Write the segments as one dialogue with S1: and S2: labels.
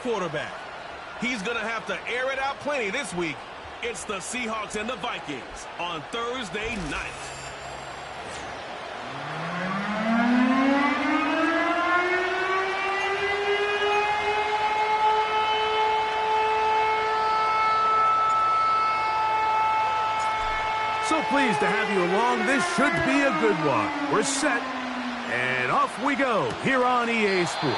S1: quarterback. He's going to have to air it out plenty this week. It's the Seahawks and the Vikings on Thursday night.
S2: So pleased to have you along. This should be a good one. We're set, and off we go here on EA Sports.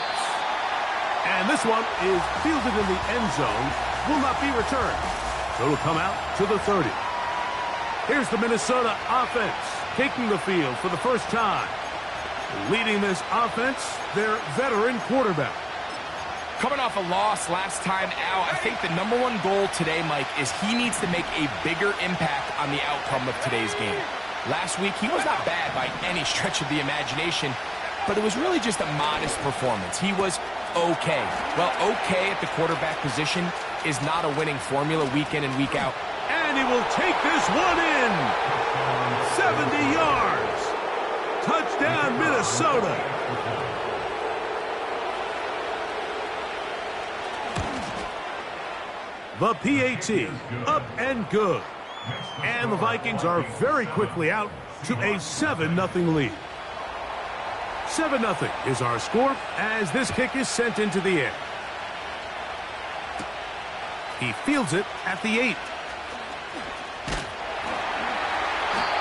S2: And this one is fielded in the end zone, will not be returned. So it'll come out to the 30. Here's the Minnesota offense taking the field for the first time. Leading this offense, their veteran quarterback.
S3: Coming off a loss last time out, I think the number one goal today, Mike, is he needs to make a bigger impact on the outcome of today's game. Last week, he was not bad by any stretch of the imagination, but it was really just a modest performance. He was okay. Well, okay at the quarterback position is not a winning formula week in and week out.
S2: And he will take this one in. 70 yards. Touchdown, Minnesota. The PAT, up and good. And the Vikings are very quickly out to a 7-0 lead. 7-0 is our score as this kick is sent into the air. He fields it at the 8.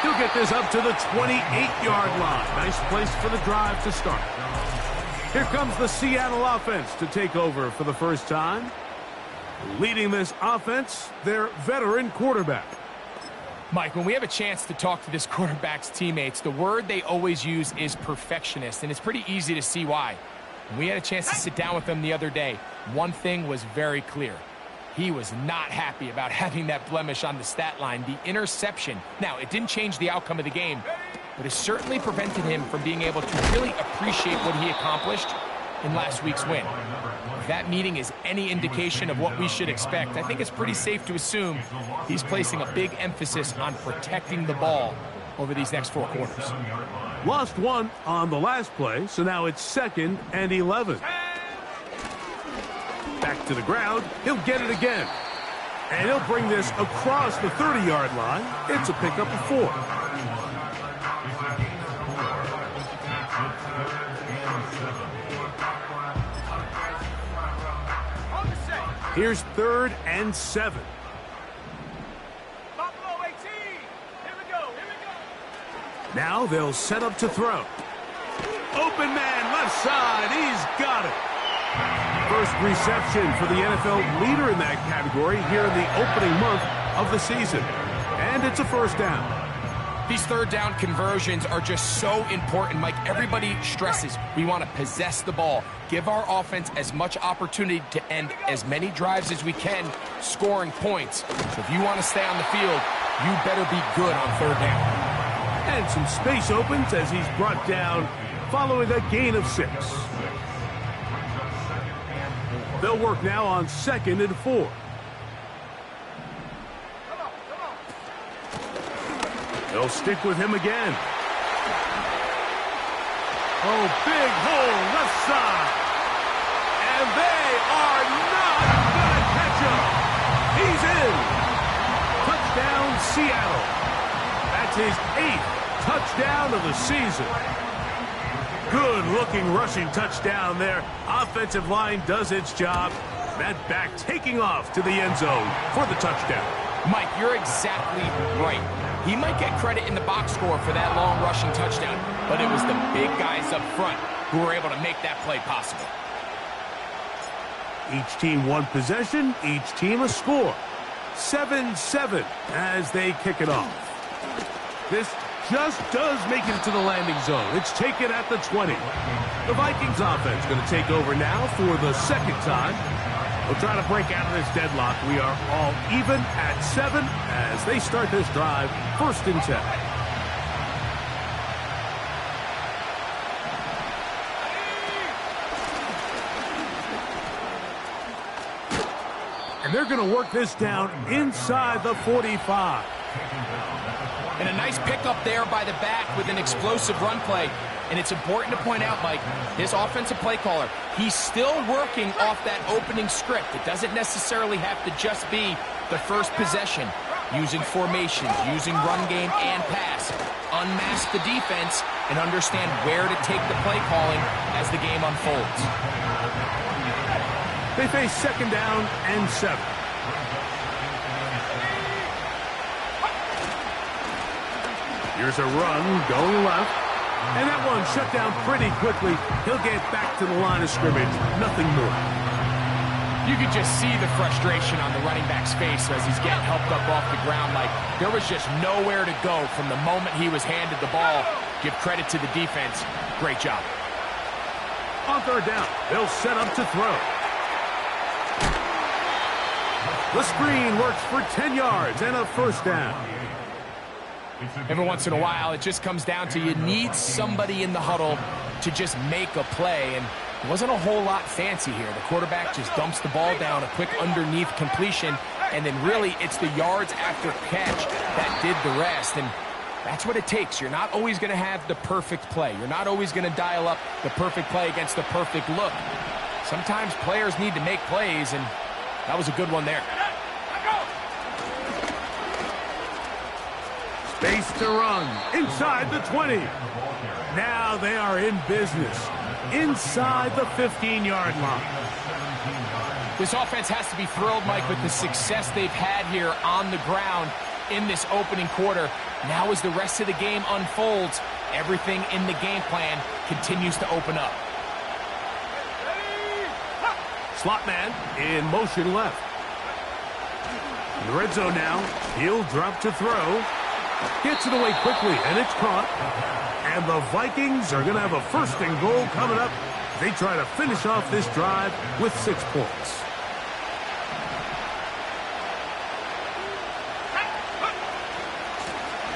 S2: He'll get this up to the 28-yard line. Nice place for the drive to start. Here comes the Seattle offense to take over for the first time. Leading this offense, their veteran quarterback.
S3: Mike, when we have a chance to talk to this quarterback's teammates, the word they always use is perfectionist, and it's pretty easy to see why. When we had a chance to sit down with him the other day, one thing was very clear. He was not happy about having that blemish on the stat line, the interception. Now, it didn't change the outcome of the game, but it certainly prevented him from being able to really appreciate what he accomplished in last week's win. If that meeting is any indication of what we should expect, I think it's pretty safe to assume he's placing a big emphasis on protecting the ball over these next 4 quarters.
S2: Lost one on the last play, so now it's 2nd and 11. Back to the ground, he'll get it again. And he'll bring this across the 30-yard line. It's a pickup of 4. Here's 3rd and 7.
S4: Buffalo 18. Here we go.
S2: Now they'll set up to throw. Open man, left side. He's got it. First reception for the NFL leader in that category here in the opening month of the season. And it's a first down.
S3: These third down conversions are just so important, Mike. Everybody stresses we want to possess the ball, give our offense as much opportunity to end as many drives as we can, scoring points. So if you want to stay on the field, you better be good on third down.
S2: And some space opens as he's brought down following a gain of 6. They'll work now on 2nd and 4. They'll stick with him again. Oh, big hole left side. And they are not going to catch him. He's in. Touchdown, Seattle. That's his 8th touchdown of the season. Good-looking rushing touchdown there. Offensive line does its job. That back taking off to the end zone for the touchdown.
S3: Mike, you're exactly right. He might get credit in the box score for that long rushing touchdown, but it was the big guys up front who were able to make that play possible.
S2: Each team one possession, each team a score. 7-7 as they kick it off. This just does make it to the landing zone. It's taken at the 20. The Vikings offense going to take over now for the 2nd time. We'll try to break out of this deadlock. We are all even at 7 as they start this drive, 1st and 10. And they're going to work this down inside the 45.
S3: And a nice pickup there by the back with an explosive run play. And it's important to point out, Mike, his offensive play caller, he's still working off that opening script. It doesn't necessarily have to just be the first possession. Using formations, using run game and pass. Unmask the defense and understand where to take the play calling as the game unfolds.
S2: They face 2nd down and 7. Here's a run going left. And that one shut down pretty quickly. He'll get back to the line of scrimmage. Nothing more.
S3: You could just see the frustration on the running back's face as he's getting helped up off the ground. Like there was just nowhere to go from the moment he was handed the ball. Give credit to the defense. Great job.
S2: On 3rd down, they'll set up to throw. The screen works for 10 yards and a 1st down.
S3: Every once in a while, it just comes down to you need somebody in the huddle to just make a play. And it wasn't a whole lot fancy here. The quarterback just dumps the ball down, a quick underneath completion, and then really it's the yards after catch that did the rest. And that's what it takes. You're not always going to have the perfect play. You're not always going to dial up the perfect play against the perfect look. Sometimes players need to make plays, and that was a good one there.
S2: Space to run inside the 20. Now they are in business inside the 15-yard line.
S3: This offense has to be thrilled, Mike, with the success they've had here on the ground in this opening quarter. Now as the rest of the game unfolds, everything in the game plan continues to open up.
S2: Slot man in motion left. In the red zone now. He'll drop to throw. Gets it away quickly, and it's caught. And the Vikings are going to have a 1st and goal coming up. They try to finish off this drive with 6 points.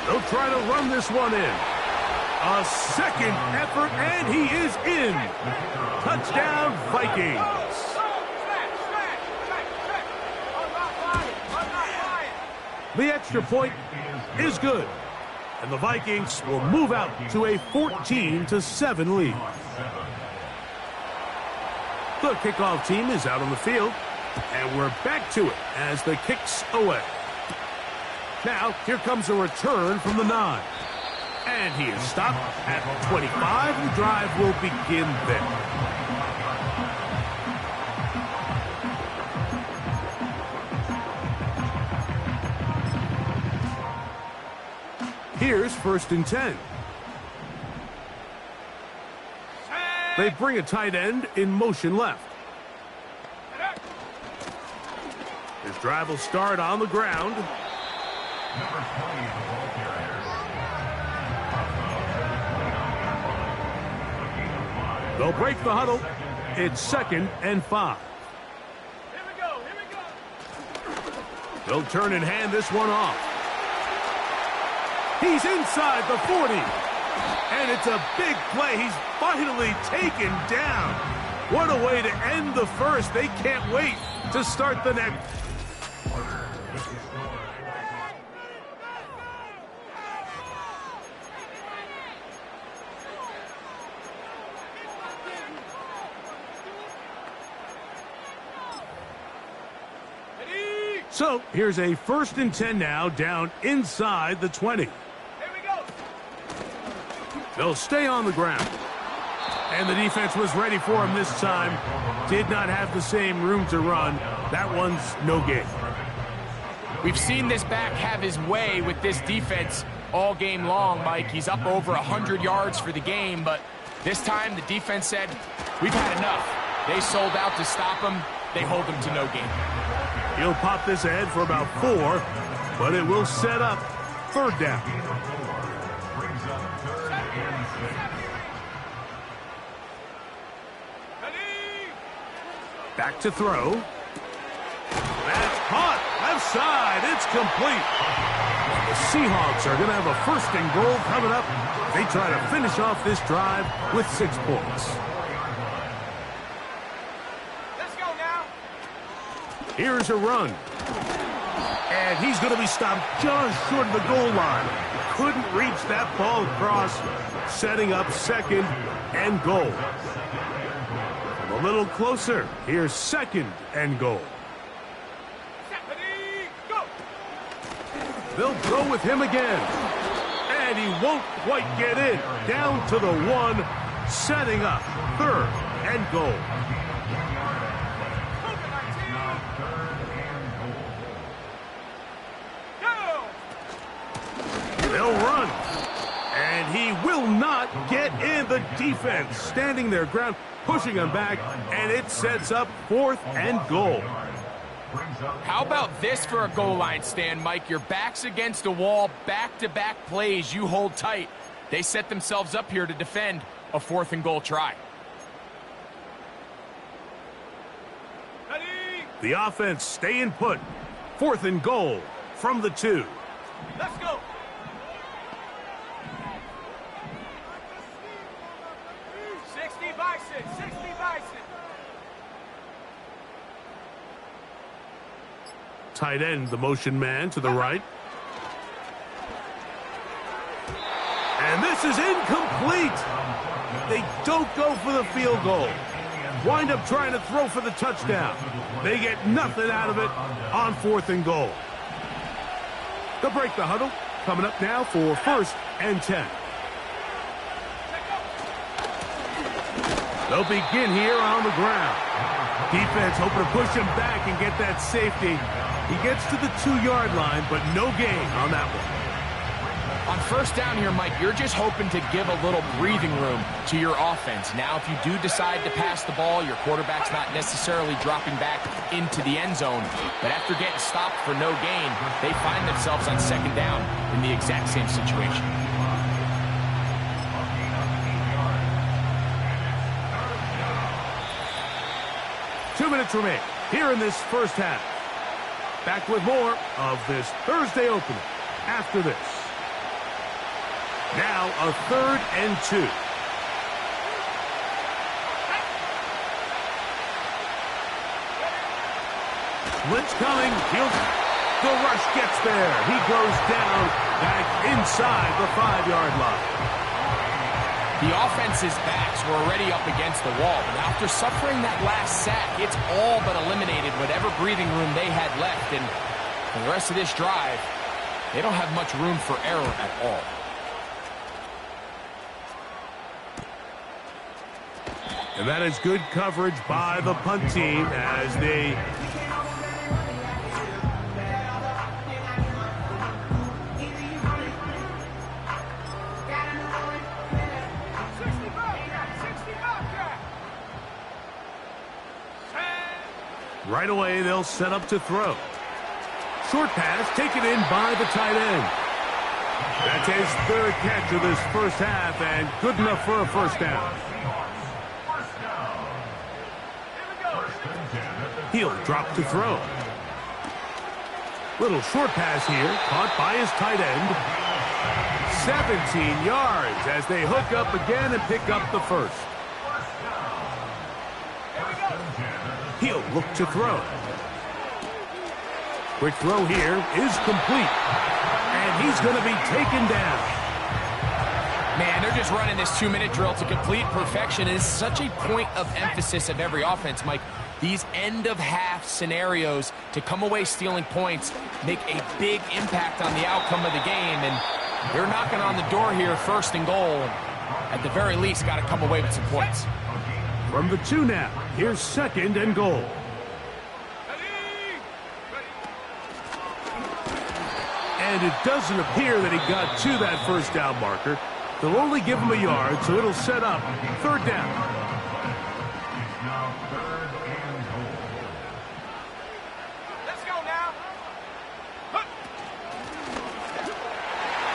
S2: They'll try to run this one in. A 2nd effort, and he is in. Touchdown, Vikings. The extra point is good. And the Vikings will move out to a 14-7 lead. The kickoff team is out on the field. And we're back to it as the kick's away. Now, here comes a return from the 9. And he is stopped at 25. The drive will begin there. Here's 1st and 10. They bring a tight end in motion left. His drive will start on the ground. They'll break the huddle. It's 2nd and 5.
S4: Here we go.
S2: They'll turn and hand this one off. He's inside the 40. And it's a big play. He's finally taken down. What a way to end the first. They can't wait to start the next. So here's a 1st and 10 now, down inside the 20. They'll stay on the ground. And the defense was ready for him this time. Did not have the same room to run. That one's no gain.
S3: We've seen this back have his way with this defense all game long, Mike. He's up over 100 yards for the game, but this time the defense said, we've had enough. They sold out to stop him. They hold him to no gain.
S2: He'll pop this ahead for about 4, but it will set up 3rd down. Back to throw. That's caught. Left side. It's complete. And the Seahawks are going to have a 1st and goal coming up. They try to finish off this drive with 6 points.
S4: Let's go now.
S2: Here's a run. And he's going to be stopped just short of the goal line. Couldn't reach that ball across, setting up second and goal. From a little closer, here's second and goal. They'll throw with him again. And he won't quite get in. Down to the one, setting up third and goal. They'll run. And he will not get in. The defense standing their ground, pushing him back, and it sets up fourth and goal.
S3: How about this for a goal line stand, Mike? Your back's against the wall, back-to-back plays, you hold tight. They set themselves up here to defend a fourth and goal try.
S2: The offense staying put. Fourth and goal from the 2.
S4: Let's go.
S2: Tight end, the motion man to the right. And this is incomplete. They don't go for the field goal. Wind up trying to throw for the touchdown. They get nothing out of it on fourth and goal. They'll break the huddle. Coming up now for first and 10. They'll begin here on the ground. Defense hoping to push him back and get that safety. He gets to the 2-yard line, but no gain on that one.
S3: On first down here, Mike, you're just hoping to give a little breathing room to your offense. Now, if you do decide to pass the ball, your quarterback's not necessarily dropping back into the end zone. But after getting stopped for no gain, they find themselves on second down in the exact same situation.
S2: Two minutes remain here in this first half. Back with more of this Thursday opener after this. Now a third and 2. Blitz coming. The rush gets there. He goes down back inside the 5-yard line.
S3: The offense's backs were already up against the wall, but after suffering that last sack, it's all but eliminated whatever breathing room they had left, and for the rest of this drive, they don't have much room for error at all.
S2: And that is good coverage by the punt team as they right away, they'll set up to throw. Short pass taken in by the tight end. That's his third catch of this first half and good enough for a first down. He'll drop to throw. Little short pass here, caught by his tight end. 17 yards as they hook up again and pick up the first. He'll look to throw. Quick throw here is complete. And he's going to be taken down.
S3: Man, they're just running this 2-minute drill to complete perfection. It is such a point of emphasis of every offense, Mike. These end-of-half scenarios to come away stealing points make a big impact on the outcome of the game. And they're knocking on the door here, first and goal. At the very least, got to come away with some points.
S2: From the 2 now, here's second and goal. And it doesn't appear that he got to that first down marker. They'll only give him a yard, so it'll set up third down.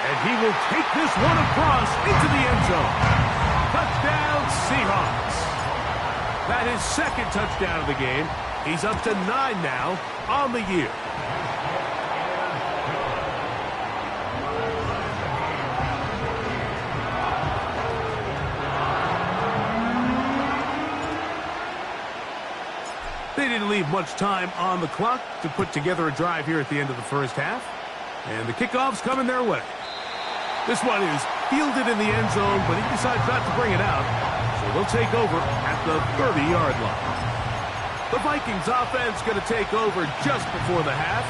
S2: And he will take this one across into the end zone. Touchdown, Seahawks. That is second touchdown of the game. He's up to 9 now on the year. They didn't leave much time on the clock to put together a drive here at the end of the first half. And the kickoff's coming their way. This one is fielded in the end zone, but he decides not to bring it out. So they'll take over at the 30-yard line. The Vikings offense going to take over just before the half.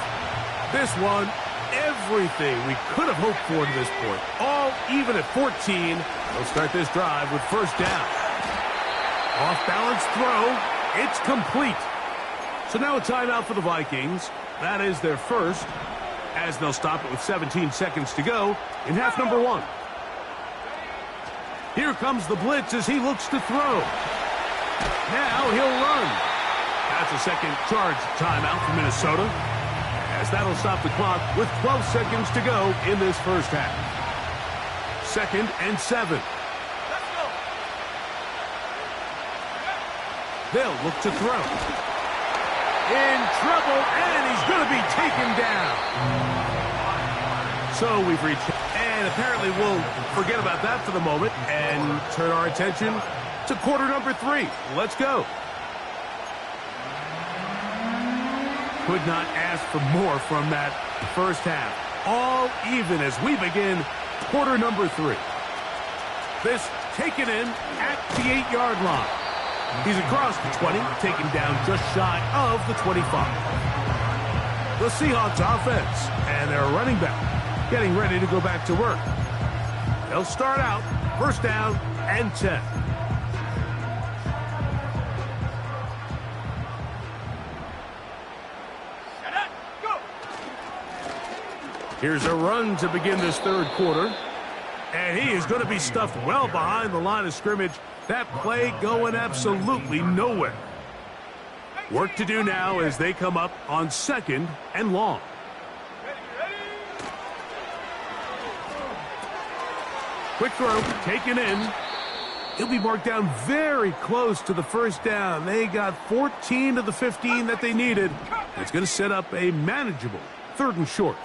S2: This one, everything we could have hoped for to this point. All even at 14. They'll start this drive with first down. Off-balance throw. It's complete. So now a timeout for the Vikings. That is their first, as they'll stop it with 17 seconds to go in half number one. Here comes the blitz as he looks to throw. Now he'll run. That's a second charge timeout for Minnesota, as that'll stop the clock with 12 seconds to go in this first half. 2nd and 7. They'll look to throw. In trouble, and he's going to be taken down. So we've reached, and apparently we'll forget about that for the moment and turn our attention to quarter number 3. Let's go. Could not ask for more from that first half. All even as we begin quarter number 3. This taken in at the 8-yard line. He's across the 20, taken down just shy of the 25. The Seahawks offense and their running back getting ready to go back to work. They'll start out first down and 10. Here's a run to begin this third quarter. And he is going to be stuffed well behind the line of scrimmage. That play going absolutely nowhere. Work to do now as they come up on 2nd and long. Quick throw, taken in. He'll be marked down very close to the first down. They got 14 to the 15 that they needed. It's going to set up a manageable 3rd and short.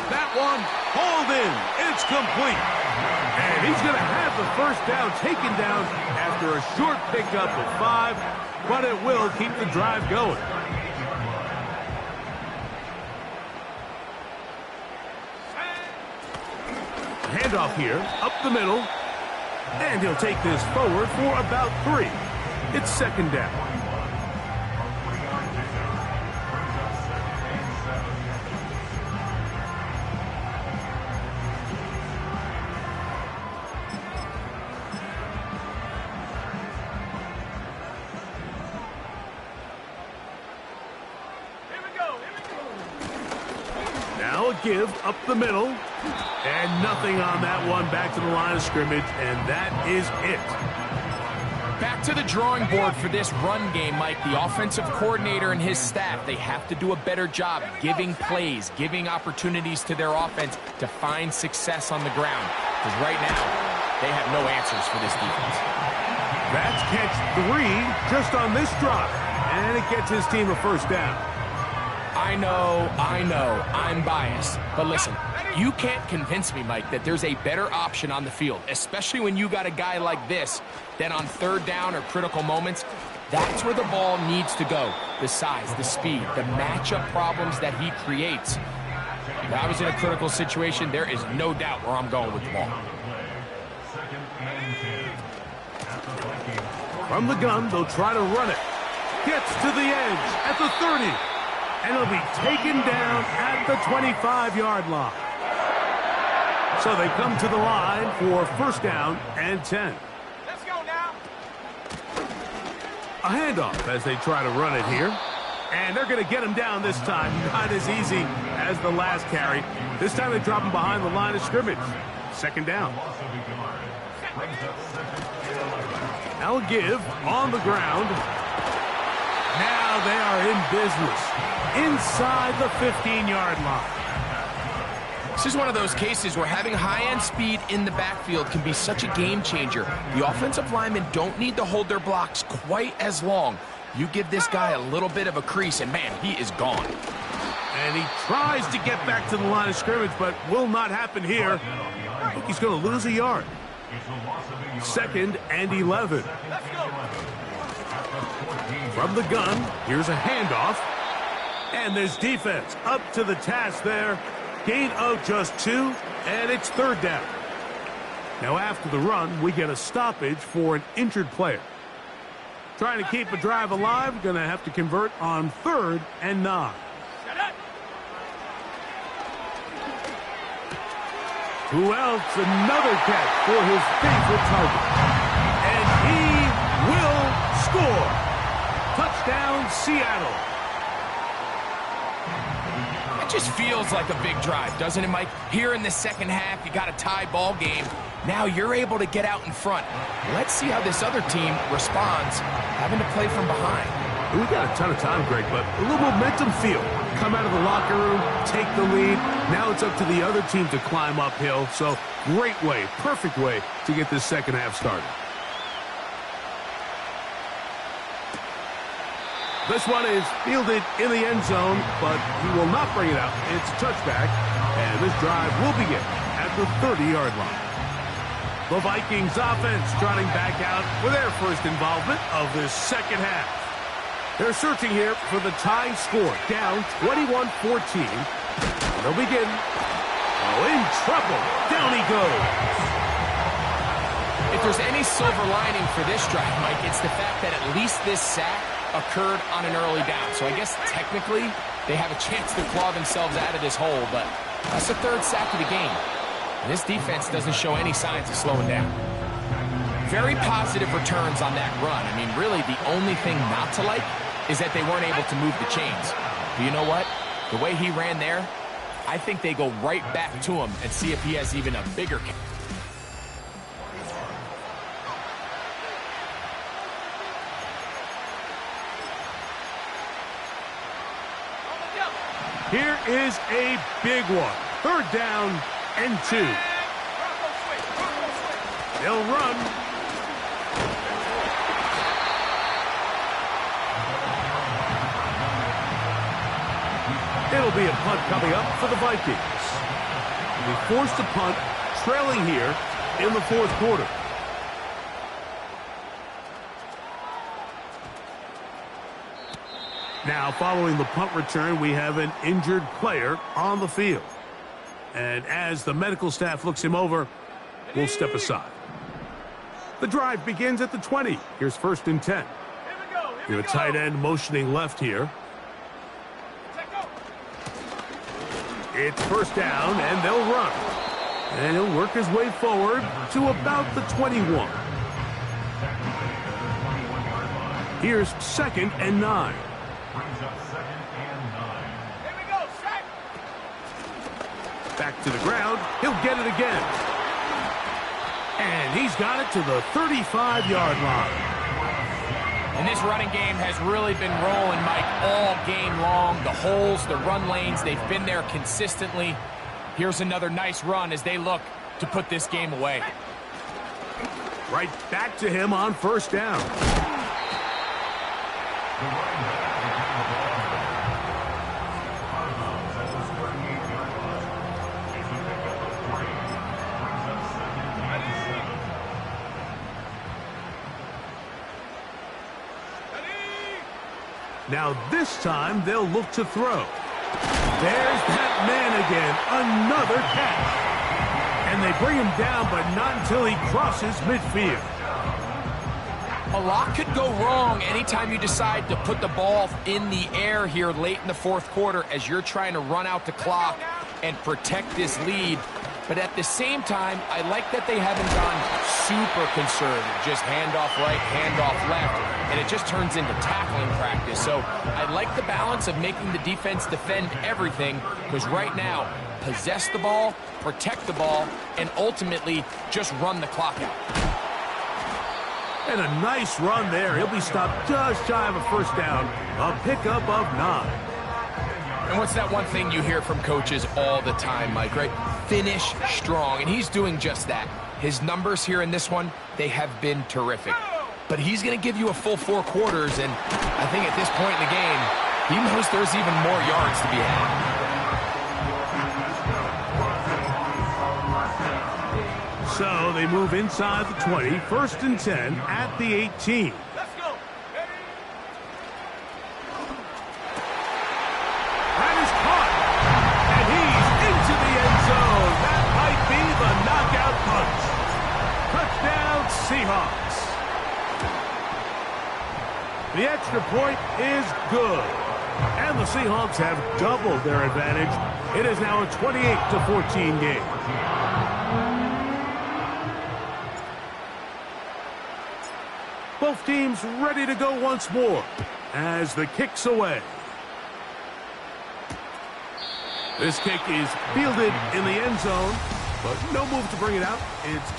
S2: That one hauled in. It's complete. And he's going to have the first down taken down after a short pickup of 5, but it will keep the drive going. Handoff here, up the middle, and he'll take this forward for about 3. It's 2nd down. Give up the middle, and nothing on that one. Back to the line of scrimmage, and that is it.
S3: Back to the drawing board for this run game, Mike. The offensive coordinator and his staff, they have to do a better job giving plays, giving opportunities to their offense to find success on the ground. Because right now, they have no answers for this defense.
S2: That's catch 3 just on this drive, and it gets his team a first down.
S3: I know, I'm biased. But listen, you can't convince me, Mike, that there's a better option on the field, especially when you got a guy like this, that on 3rd down or critical moments, that's where the ball needs to go. The size, the speed, the matchup problems that he creates. If I was in a critical situation, there is no doubt where I'm going with the ball.
S2: From the gun, they'll try to run it. Gets to the edge at the 30. And it'll be taken down at the 25-yard line. So they come to the line for first down and 10.
S4: Let's go now.
S2: A handoff as they try to run it here. And they're going to get him down this time. Not as easy as the last carry. This time they drop him behind the line of scrimmage. 2nd down. Now a give on the ground. Now they are in business inside the 15-yard line.
S3: This is one of those cases where having high-end speed in the backfield can be such a game changer. The offensive linemen don't need to hold their blocks quite as long. You give this guy a little bit of a crease, and man, he is gone.
S2: And he tries to get back to the line of scrimmage, but will not happen here. I think he's going to lose a yard. 2nd and 11.
S4: Let's go.
S2: From the gun, here's a handoff. And this defense up to the task there. Gain of just 2, and it's 3rd down. Now after the run, we get a stoppage for an injured player. Trying to keep a drive alive, going to have to convert on 3rd and 9. Who else? Another catch for his favorite target. And he will score. Touchdown, Seattle.
S3: It just feels like a big drive, doesn't it, Mike? Here in the second half, you got a tie ball game. Now you're able to get out in front. Let's see how this other team responds, having to play from behind.
S2: We got a ton of time, Greg, but a little momentum feel. Come out of the locker room, take the lead. Now it's up to the other team to climb uphill. So great way, perfect way to get this second half started. This one is fielded in the end zone, but he will not bring it out. It's a touchback, and this drive will begin at the 30-yard line. The Vikings offense trotting back out for their first involvement of this second half. They're searching here for the tying score, down 21-14. They'll begin. Oh, in trouble. Down he goes.
S3: If there's any silver lining for this drive, Mike, it's the fact that at least this sack occurred on an early down. So I guess technically they have a chance to claw themselves out of this hole, but that's the 3rd sack of the game. And this defense doesn't show any signs of slowing down. Very positive returns on that run. I mean, really the only thing not to like is that they weren't able to move the chains. But you know what? The way he ran there, I think they go right back to him and see if he has even a bigger catch.
S2: Here is a big one. 3rd down and 2. They'll run. It'll be a punt coming up for the Vikings. They forced a punt, trailing here in the 4th quarter. Now, following the punt return, we have an injured player on the field. And as the medical staff looks him over, we'll step aside. The drive begins at the 20. Here's 1st and 10. We have a tight end motioning left here. It's 1st down, and they'll run. And he'll work his way forward to about the 21. Here's 2nd and 9. Back to the ground. He'll get it again. And he's got it to the 35-yard line.
S3: And this running game has really been rolling, Mike, all game long. The holes, the run lanes, they've been there consistently. Here's another nice run as they look to put this game away.
S2: Right back to him on 1st down. Now this time they'll look to throw. There's that man again, another catch. And they bring him down, but not until he crosses midfield.
S3: A lot could go wrong anytime you decide to put the ball in the air here late in the 4th quarter as you're trying to run out the clock and protect this lead. But at the same time, I like that they haven't gone super conservative. Just handoff right, handoff left, and it just turns into tackling practice. So I like the balance of making the defense defend everything, because right now, possess the ball, protect the ball, and ultimately just run the clock out.
S2: And a nice run there. He'll be stopped just shy of a 1st down. A pickup of 9.
S3: And what's that one thing you hear from coaches all the time, Mike, right? Finish strong, and he's doing just that. His numbers here in this one, they have been terrific. But he's going to give you a full 4 quarters, and I think at this point in the game, he knows there's even more yards to be had.
S2: So they move inside the 20, 1st and 10 at the 18.
S4: Let's go. Ready?
S2: That is caught. And he's into the end zone. That might be the knockout punch. Touchdown, Seahawks. The extra point is good. And the Seahawks have doubled their advantage. It is now a 28-14 game. Both teams ready to go once more as the kick's away. This kick is fielded in the end zone, but no move to bring it out. It's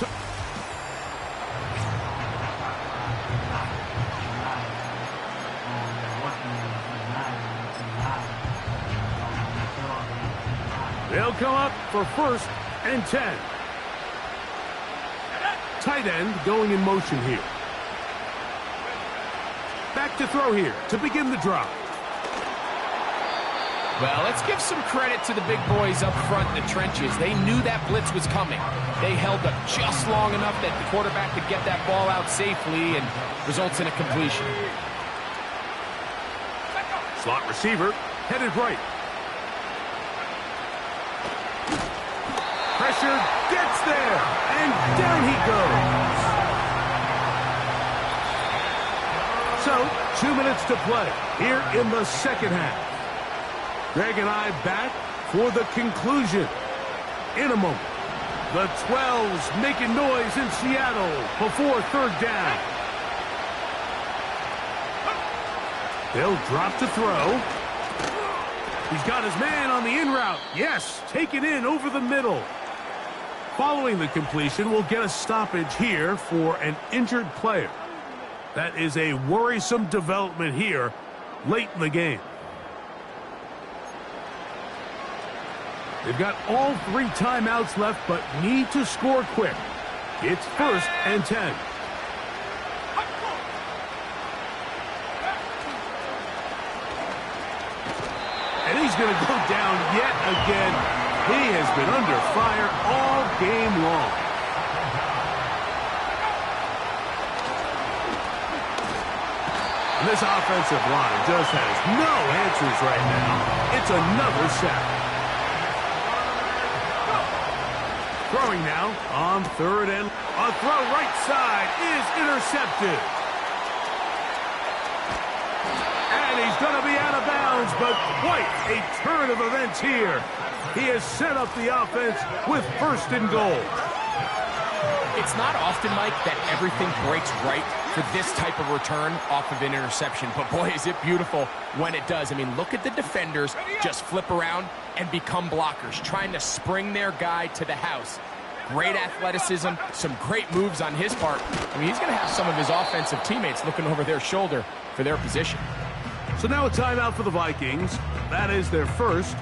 S2: they'll come up for 1st and 10. Tight end going in motion here. Back to throw here to begin the drive.
S3: Well, let's give some credit to the big boys up front in the trenches. They knew that blitz was coming. They held up just long enough that the quarterback could get that ball out safely and results in a completion.
S2: Slot receiver headed right. Pressure gets there, and down he goes. So, 2 minutes to play here in the second half. Greg and I back for the conclusion in a moment. The 12's making noise in Seattle before 3rd down. They'll drop to throw. He's got his man on the in route. Yes, taken in over the middle. Following the completion, we'll get a stoppage here for an injured player. That is a worrisome development here late in the game. They've got all 3 timeouts left, but need to score quick. It's 1st and 10. And he's going to go down yet again. He has been under fire all game long. And this offensive line just has no answers right now. It's another sack. Throwing now on 3rd and a throw right side is intercepted. And he's going to be out of bounds, but quite a turn of events here. He has set up the offense with 1st and goal.
S3: It's not often, Mike, that everything breaks right for this type of return off of an interception. But boy, is it beautiful when it does. I mean, look at the defenders just flip around and become blockers, trying to spring their guy to the house. Great athleticism, some great moves on his part. I mean, he's going to have some of his offensive teammates looking over their shoulder for their position.
S2: So now a timeout for the Vikings. That is their first.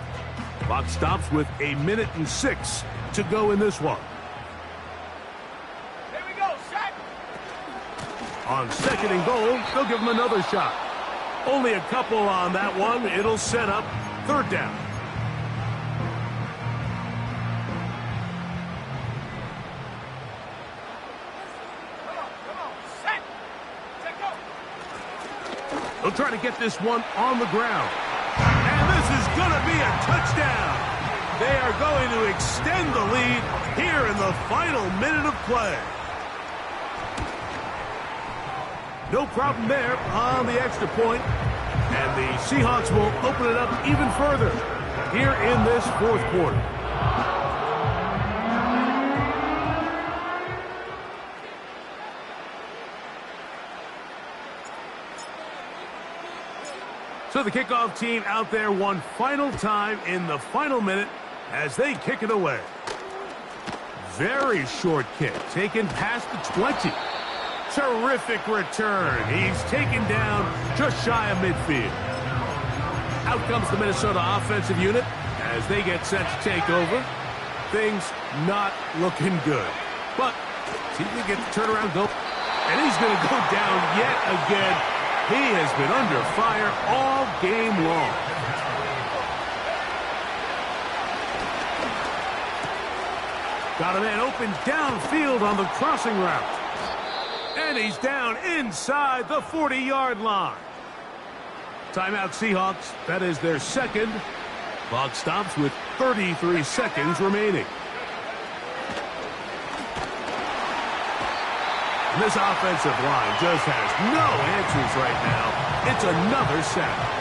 S2: Clock stops with 1 minute and 6 to go in this one.
S4: Here we go, shot.
S2: On 2nd and goal, they'll give him another shot. Only a couple on that one. It'll set up 3rd down.
S4: Come on, set. Set, go.
S2: They'll try to get this one on the ground. And this is going to be a touchdown. They are going to extend the lead here in the final minute of play. No problem there on the extra point. And the Seahawks will open it up even further here in this 4th quarter. So the kickoff team out there one final time in the final minute as they kick it away. Very short kick, taken past the 20. Terrific return. He's taken down just shy of midfield. Out comes the Minnesota offensive unit as they get set to take over. Things not looking good. But see if they get the turnaround go. And he's going to go down yet again. He has been under fire all game long. Got a man open downfield on the crossing route. And he's down inside the 40-yard line. Timeout Seahawks. That is their second. Clock stops with 33 seconds remaining. And this offensive line just has no answers right now. It's another sack.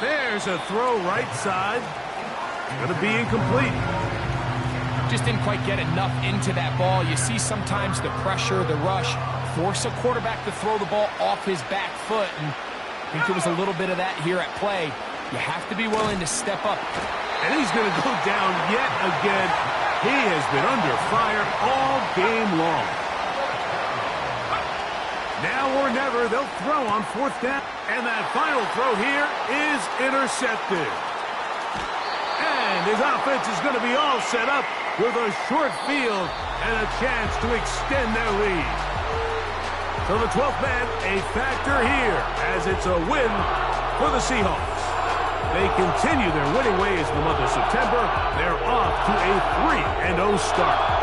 S2: There's a throw right side. Going to be incomplete.
S3: Just didn't quite get enough into that ball. You see sometimes the pressure, the rush, force a quarterback to throw the ball off his back foot. And I think there was a little bit of that here at play. You have to be willing to step up.
S2: And he's going to go down yet again. He has been under fire all game long. Now or never, they'll throw on fourth down. And that final throw here is intercepted. And his offense is going to be all set up with a short field and a chance to extend their lead. So the 12th man, a factor here as it's a win for the Seahawks. They continue their winning ways in the month of September. They're off to a 3-0 start.